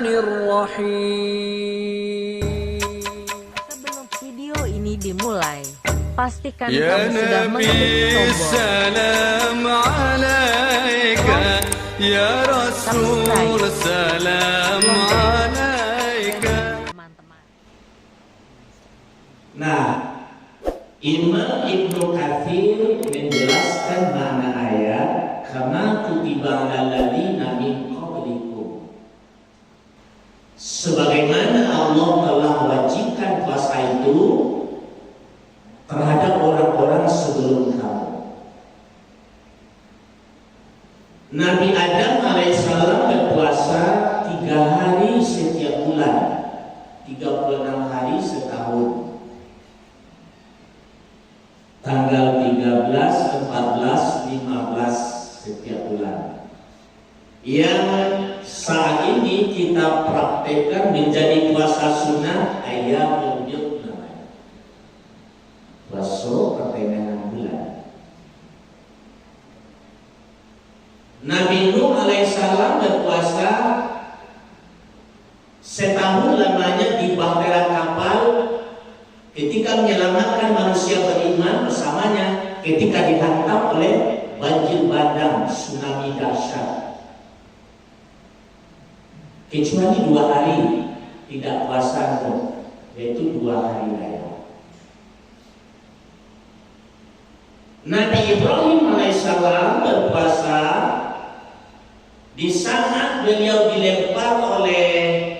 Bismillahirrahmanirrahim. Sebelum video ini dimulai, pastikan Ya kamu sudah Nabi mengetik tombol salam alaika, Ya Rasul salam alaika. teman-teman. Nah, Imam Ibnu Katsir menjelaskan makna ayat kama kutiba alal ladzina min qablikum. Sebagaimana Allah telah wajibkan puasa itu terhadap orang-orang sebelum kamu. Nabi Adam alaihissalam berpuasa 3 hari setiap bulan, 36 hari setahun. Tanggal 13, 14, 15 setiap bulan. Yang saat ini kita praktekkan menjadi puasa sunnah ayam bid namanya. Puasa pertengahan bulan. Nabi Nuh alaihissalam berpuasa setahun lamanya di bahtera kapal ketika menyelamatkan manusia beriman bersamanya ketika dihantam oleh banjir bandang tsunami dahsyat. Kecuali 2 hari tidak puasa, yaitu 2 hari raya. Nabi Ibrahim alaihissalam berpuasa di saat beliau dilempar oleh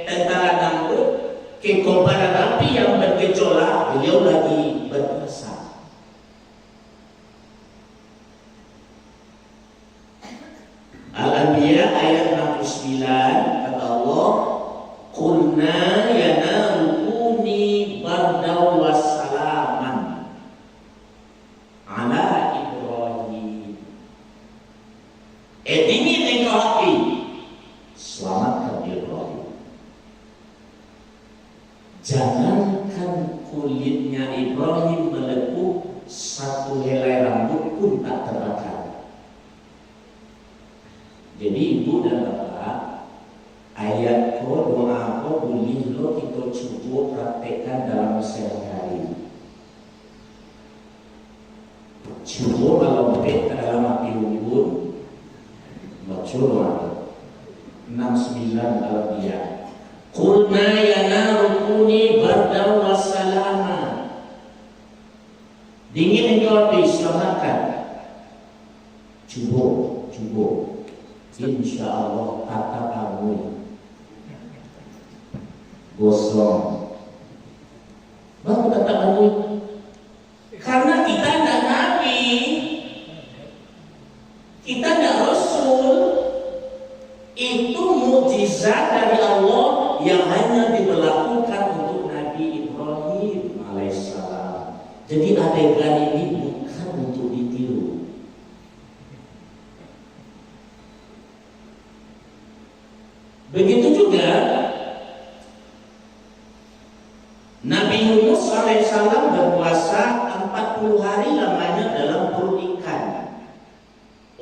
tentara Namrud ke kobaran api yang bergejolak, beliau lagi berpuasa. Al-Anbiya ayat 69 kata Allah, "Qulna ya naru kuni bardaw wassalaman ala Ibrahim." Ini engkau api, selamatkan Ibrahim. Jangankan kulitnya Ibrahim melepuh, 1 helai rambut pun tak terbakar. Jadi ibu dan bapak, ayat ko doa ko boleh lo kita coba praktekkan dalam sehari-hari. Coba kalau bed dalam api unggun, baca doa 69 kalau dia. Qulna ya naru kuni bardan wassalama. Dingin engkau diselamatkan. Cuba. Insya Allah kata kamu gosong. Baru kata kamu. Karena kita tidak nabi, kita tidak rasul. Itu mukjizat dari Allah yang hanya diberlakukan untuk Nabi Ibrahim alaihissalam. Jadi adegan ini bukan untuk ditiru. Begitu juga Nabi Yunus alaihissalam berpuasa 40 hari lamanya dalam perut ikan.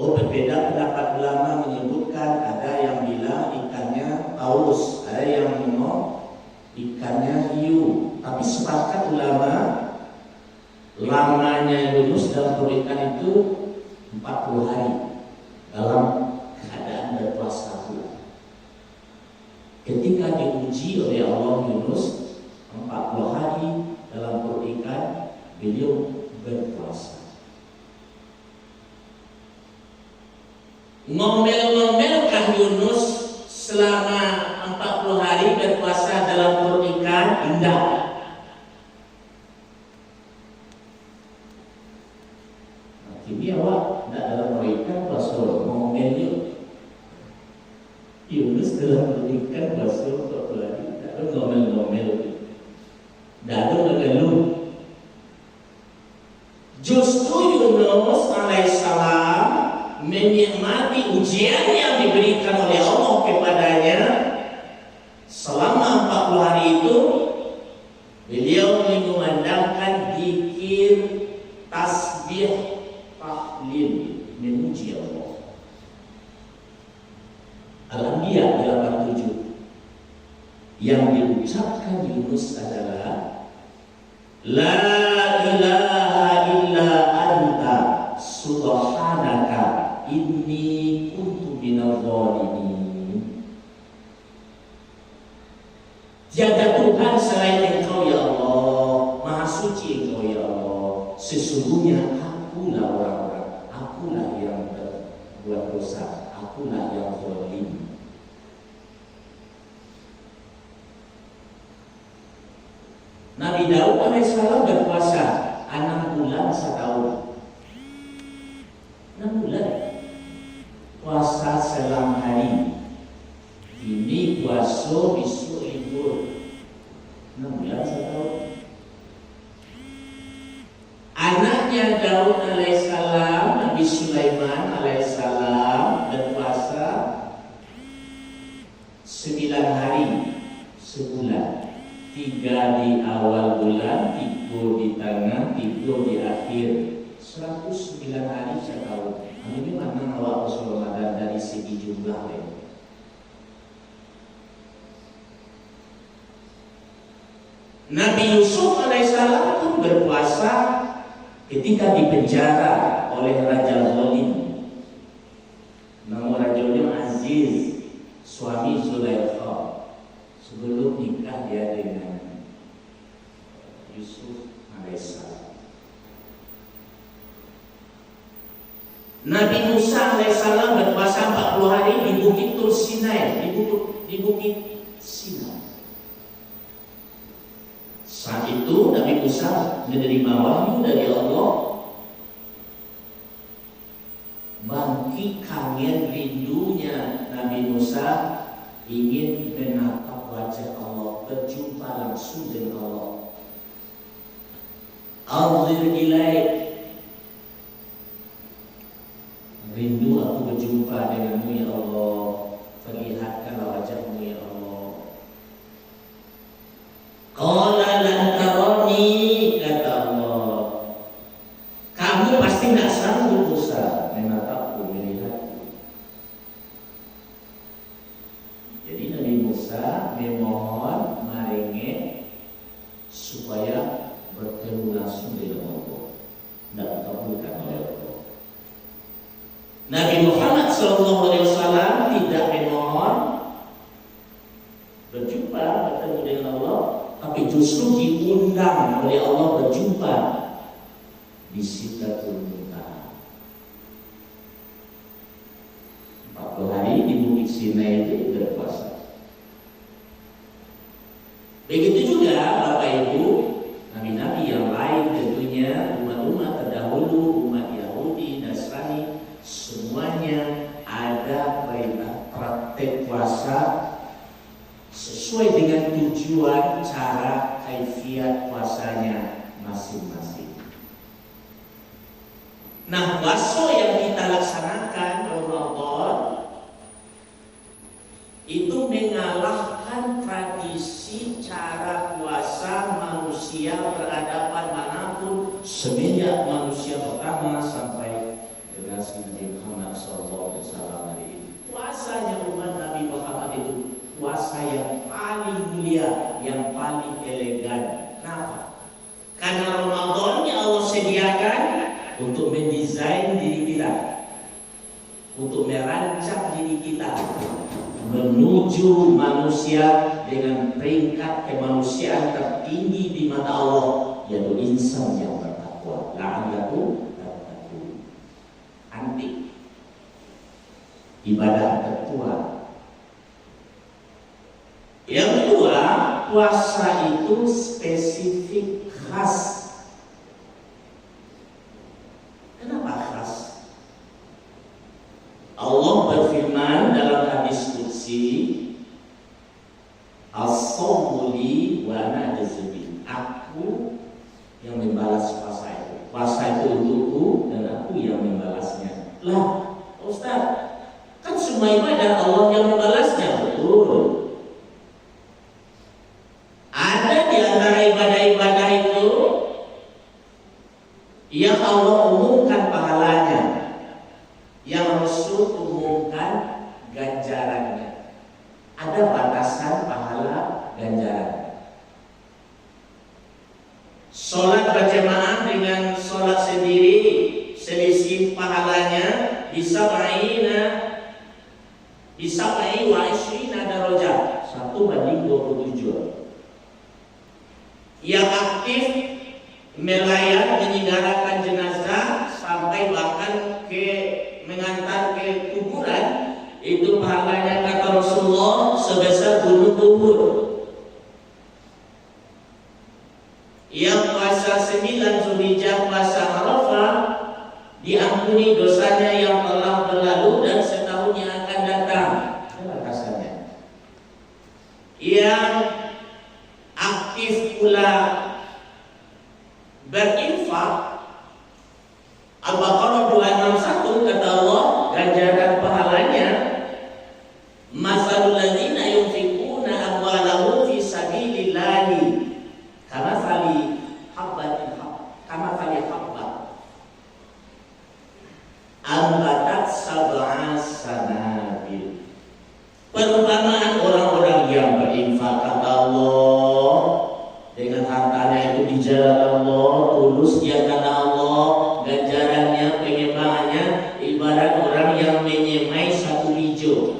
Berbeda pendapat ulama menyebutkan, ada yang bilang ikannya paus, ada yang bilang ikannya hiu. Tapi sepakat ulama lamanya Yunus dalam perut ikan itu 40 hari dalam keadaan berpuasa. Ketika diuji oleh Allah Yunus 40 hari dalam perut ikan, beliau berpuasa. Ngomel-ngomelkah Yunus selama 40 hari berpuasa dalam perut ikan? Tidak. Ini awak tidak dalam perut ikan puasa, ngomel yuk. Yunus dalam perut ikan puasa 40 hari, tidak ada ngomel-ngomel, tidak ada mengeluh. Justru Yunus alaihissalam menikmati ujian yang diberikan oleh Allah kepadanya selama 40 hari itu. Beliau mengumandangkan zikir, tasbih, tahlil, memuji Allah. Al-Anbiya 87. Yang diucapkan Yunus adalah La ilaha illa anta subhanaka inni kuntu minadh dhalimin. Tiada Tuhan selain Engkau ya Allah, Maha Suci Engkau ya Allah. Sesungguhnya akulah orang-orang, akulah yang berbuat dosa, akulah yang zalim. Nabi Daud alaihissalam berpuasa 6 bulan setahun. 6 bulan puasa selang hari. Ini puasa besok libur. 6 bulan setahun. Anaknya Daud alaihissalam, Nabi Sulaiman alaihissalam berpuasa 9 hari sebulan. 3 di awal bulan, 3 di tengah, 3 di akhir. 109 hari setahun. Ini mana awal Ramadan dari segi jumlah ya. Nabi Yusuf alaihissalam itu berpuasa ketika dipenjara oleh Raja Zalim. Nama rajanya Aziz, suami Zulaikha. Sebelum nikah dia dengan Yusuf alaihissalam. Nabi Musa alaihissalam berpuasa 40 hari di Bukit Tur Sinai, di Bukit Sinai. Saat itu Nabi Musa menerima wahyu dari Allah, bangkit kangen rindunya Nabi Musa ingin menatap wajah Allah, berjumpa langsung dengan Allah. Anzir ilaik, rindu aku berjumpa denganmu ya Allah, perlihatkanlah wajahmu ya Allah. Qala lan tarani, kata Allah, kamu pasti tidak sanggup Musa menatapku, melihatku. Jadi Nabi Musa memohon maringe supaya bertemu langsung dengan Allah, dan dikabulkan oleh Allah. Nabi Muhammad SAW tidak memohon berjumpa bertemu dengan Allah, tapi justru diundang oleh Allah berjumpa di Sidratul Muntaha. 40 hari di Bukit Sinai itu berpuasa. Begitu juga Bapak Ibu, nabi-nabi yang lain tentunya, umat-umat terdahulu, umat Yahudi, Nasrani, semuanya ada perintah praktek puasa sesuai dengan tujuan, cara, kaifiat puasanya masing-masing. Nah, puasa yang kita laksanakan Ramadan itu mengalahkan tradisi cara puasa manusia berhadapan manapun semenjak manusia pertama sampai generasi Nabi Muhammad SAW hari ini. Puasanya umat Nabi Muhammad itu puasa yang paling mulia, yang paling elegan. Kenapa? Karena Ramadan yang Allah sediakan untuk mendesain diri kita, untuk merancang diri kita menuju manusia dengan peringkat kemanusiaan tertinggi di mata Allah, yaitu insan yang bertakwa. La'allakum tattaqun. Antik ibadah tertua. Yang kedua, puasa itu spesifik khas. Kenapa khas? Allah berfirman dalam hadis qudsi, as-sawmu li wa ana ajzi. Aku yang membalas puasa itu. Puasa itu untukku dan aku yang membalasnya. Lah, Ustaz, kan semua ibadah Allah yang membalasnya. Betul. Ada di antara ibadah-ibadah itu yang Allah umumkan pahalanya, yang Rasul umumkan ganjarannya. Ada batasan balasan pahala ganjaran. Sholat berjamaah dengan sholat sendiri, selisih pahalanya bisa wa ishrina darajat, 1:27. Yang aktif melayat menyegarakan jenazah sampai bahkan mengantar ke kuburan, itu pahalanya kata Rasulullah sebesar gunung Uhud. Yang puasa 9 Zulhijjah, puasa Arafah, diampuni dosanya yang telah berlalu dan setahun yang akan datang. Ada batasannya. Yang aktif pula berinfak, Al-Baqarah 261 kata Allah, ganjaran pahalanya masalul ladzina yunfiquna amwalahum fi sabilillahi kamathali habbatin ambatat sab'a sanabil. Perumpamaan orang-orang yang berinfak kata Allah dengan hartanya itu di jalan Allah, tulus dia karena Allah, ganjarannya, pengembangannya ibarat orang yang menyemai satu biji.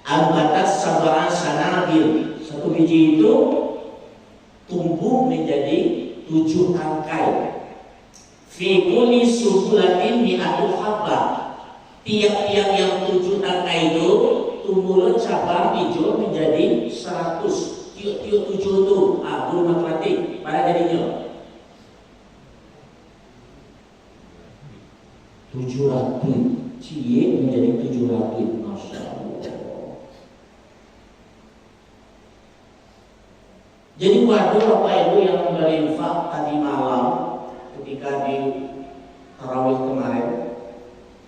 Ambatat sab'a sanabil, satu biji itu tumbuh menjadi 7 tangkai. Fi kulli subulatin mi'atul habbah. Tiap-tiap yang 7 tangkai itu tumbuh cabang hijau menjadi 100. Tiap-tiap 7 itu guru matematik pada jadinya 700. Cie menjadi 700. Masya Allah. Jadi waktu Bapak Ibu yang berinfak tadi malam ketika di tarawih kemarin,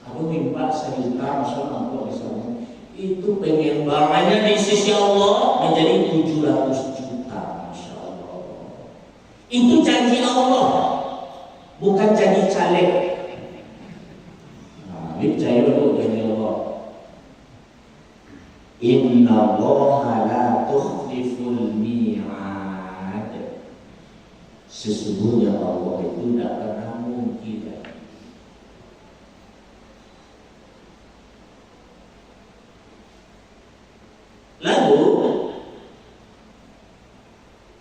aku minta 1 juta, Masya Allah, misalnya itu pengembangannya di sisi Allah menjadi 700 juta. Masya Allah. Itu janji Allah, bukan janji caleg. Nah, ini percaya dulu janji Allah. Inna Allah la tukhliful mi'ad. Sesungguhnya Allah itu tidak pernah mungkin. Lalu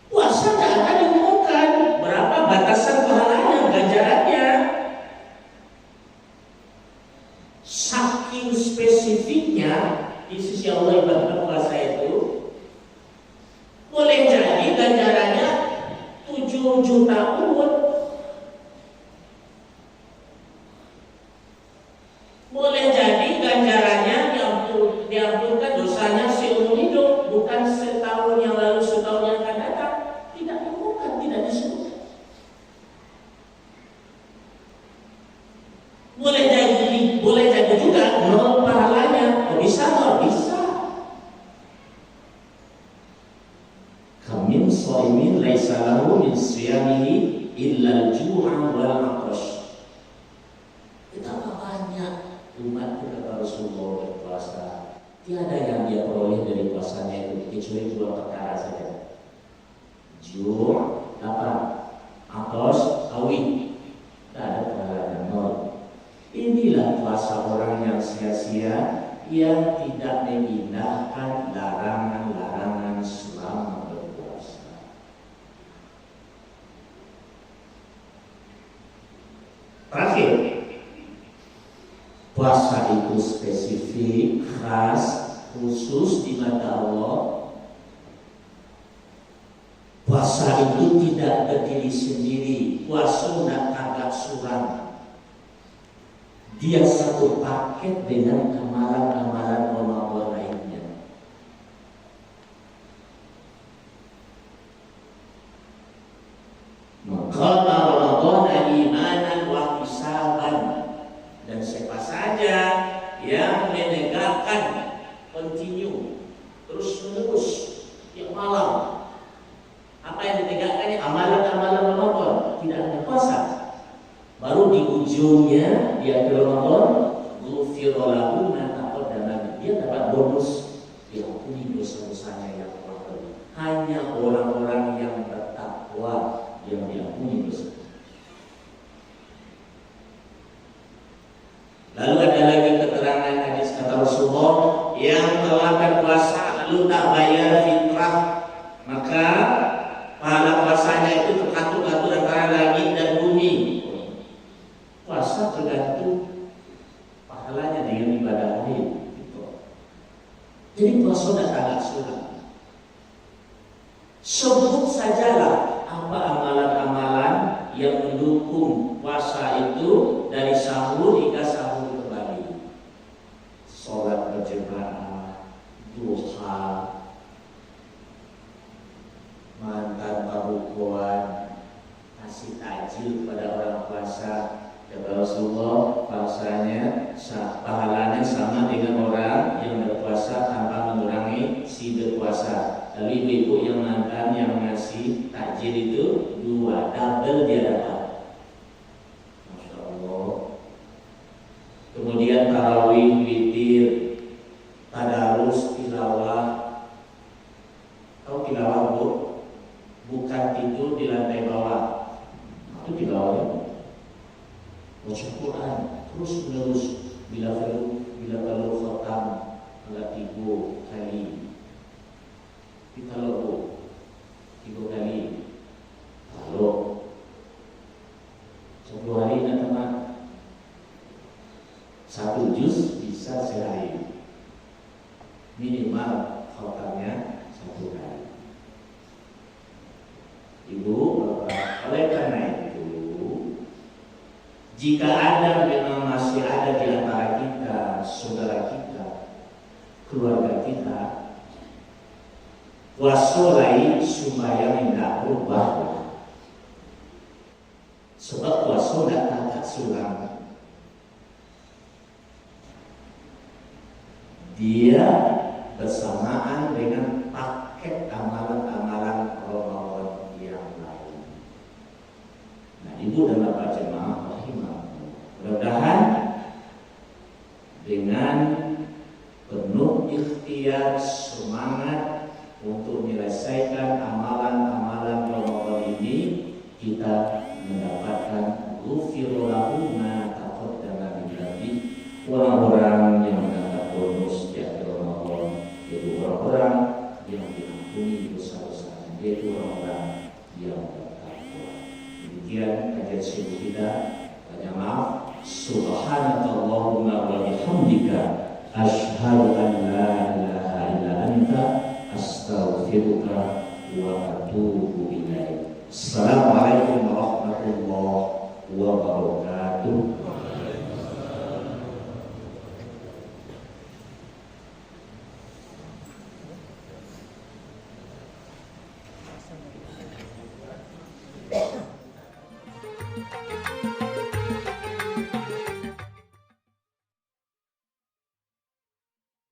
puasa tidak akan diumumkan berapa batasan pahalanya, ganjarannya. Saking spesifiknya di sisi Allah ibadah puasa itu, boleh jadi ganjarannya 7 juta Uhud, boleh jadi ganjarannya diampunkan dosanya seumur hidup, bukan setahun yang lalu, setahun yang akan datang. Tidak diumumkan, tidak disebut. Boleh jadi juga nol pahalanya. Bisa nol, bisa. Kamin shaimin laisa lahu min siyamihi illa al-ju'a wal 'atash. Betapa banyak umat kata Rasulullah berpuasa, tiada yang dia peroleh dari puasanya itu kecuali 2 perkara saja. Ju', apa? 'atash, hawi. Tidak ada pahalanya, nol. Inilah puasa orang yang sia-sia, yang tidak mengindahkan larangan-larangan selama berpuasa. Terakhir, puasa itu spesifik, khas, khusus di mata Allah. Puasa itu tidak berdiri sendiri. Puasa tidak tagak suram. Dia satu paket dengan amalan-amalan Ramadan lainnya. Maka Ramadan imanan wa ihtisaban, dan siapa saja yang menegakkan continue terus menerus tiap malam, apa yang ditegakkannya amalan-amalan Ramadan, tidak ada puasa. Baru di ujungnya di akhir Ramadan ghufira lahu ma taqaddama, dia dapat bonus diampuni dosa-dosanya yang telah lalu. Hanya orang-orang yang bertakwa yang diampuni dosa. Lalu ada lagi keterangan hadis kata Rasulullah, yang telah berpuasa lalu tak bayar fitrah, maka pahala puasanya itu terkatung-katung antara langit dan bumi. Puasa tergantung pahalanya dengan ibadah lain. Gitu. Jadi puasa tidak agak sulit. Sebut sajalah apa amalan-amalan yang mendukung puasa itu dari sahur hingga sahur kembali. Sholat berjamaah, duha, mantan pabukuan, kasih takjil kepada orang puasa. Kata Rasulullah, puasanya pahalanya sama dengan orang yang berpuasa tanpa mengurangi si berpuasa. Lalu ibu-ibu yang mantan yang ngasih takjil itu 2, double dia dapat. Masya Allah. Kemudian tarawih, witir, tadarus, tilawah. Tahu tilawah, Bu? Bukan tidur di lantai bawah. Itu tilawah. Baca Quran terus menerus bila perlu khatam agak 3 kali. Kita lo 3 kali. Kalau 10 hari nak teman 1 juz bisa sehari. Minimal khatamnya 1 kali. Ibu, bapak, oleh karena itu, jika ada memang masih ada di antara kita, saudara kita, keluarga kita, wasolai sembahyang tidak berubah. Sebab puasa tidak agak sulam. Dia bersamaan dengan paket amalan-amalan Ramadan yang lain. Nah, ibu dan bapak jemaah mudah-mudahan dengan penuh ikhtiar semangat untuk menyelesaikan amalan-amalan Ramadan ini, kita mendapatkan ghufira lahu ma taqaddama min dhanbi. Orang-orang yang mendapat bonus di akhir Ramadan yaitu orang-orang yang diampuni dosa-dosanya, yaitu orang-orang yang bertakwa. Demikian kajian subuh kita. Maaf, subhanakallahumma wa bihamdika